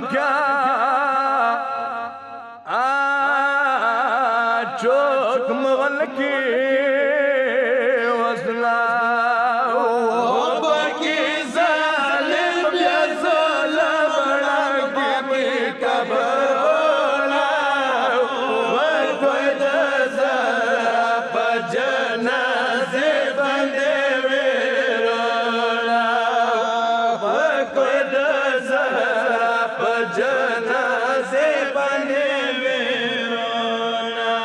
بکا چوک مغل کی وصلا بکی ظالم یا ظلم رنگی می کبرولا وکوی دزر پا جنازی بندی ویرولا وکوی دزر پا جنازی بندی ویرولا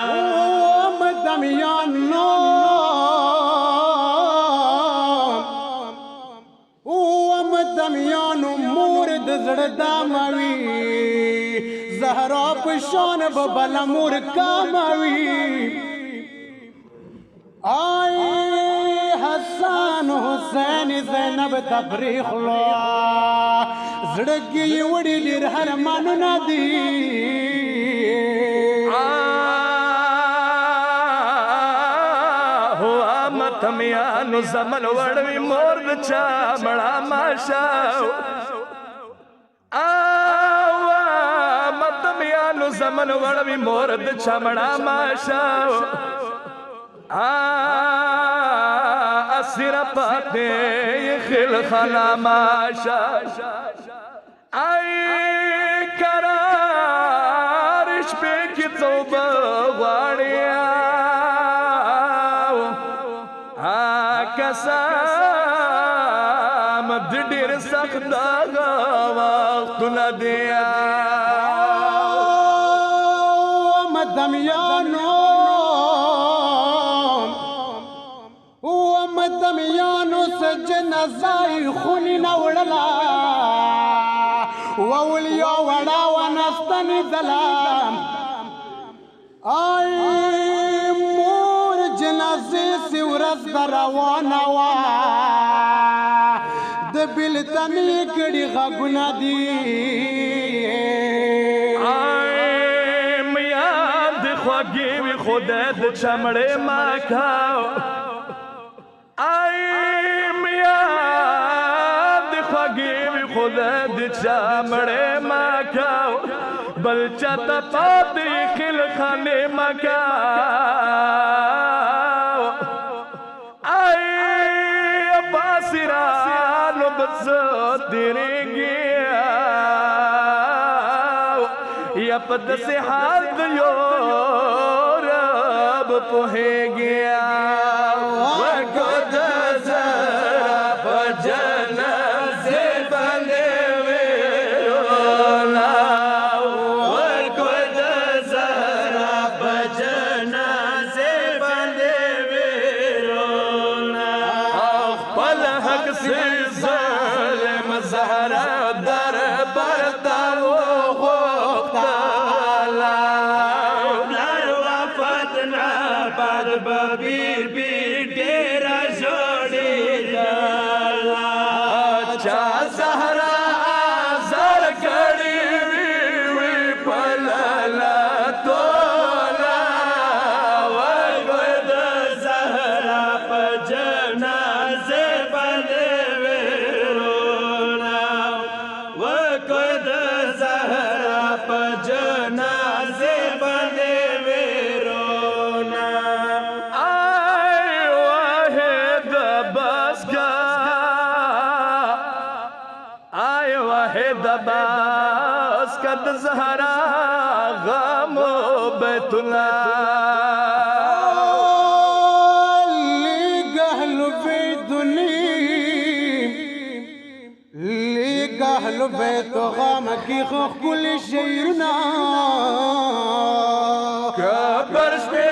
دمیانو مور د زړه داموي زهرا په شان به بله مور کاموي آی حسن حسین زینب تفریخلو زړه کې یې وړي ډېر ارمانونه دي تمیانو زمن وړوي مور د چا مړه ماشاو تمیانو زمن وړوي مور د چا مړه ماشاو اسیر پاتې خل خلا ماشا ای قرار شپې کې توبه غواړي قسم د ډېر سخت دغه وختونه دي دمیانو سجنازای خونی نه وړله وولیا وړه ونستنېدله آی مور جنازې سې ورځ د روانه وه د بېلتن یې کړي غږونه دي میان د خوږې وي خدای د چمړې ماکاو میان د خوږې وي خدای د چمړې ماکاو بل چاته پاتې خل خانې مکاو باسرانو بس تیرېږي یا په داسې حال د یو رب پوهېږي وکړو د زړه په جنازې باندې ویرولا وکړو د زړه په جنازې باندې ویرولا خپل حق سي ظالم زهرا در برتا وغوښتله پلار وفات نه بعد به بیبي ډېره ژړېدله چا زهرا زر کړې وي په لالتونه وګوي د زهرا په جنازې باندې ویرولا وګوي د زهرا په جنازې باندې ویرولا آی واحد بس کا د زهرا غم بیت الله لګهلو بیت غم کې خو ښکلي شعرونه کبر شپې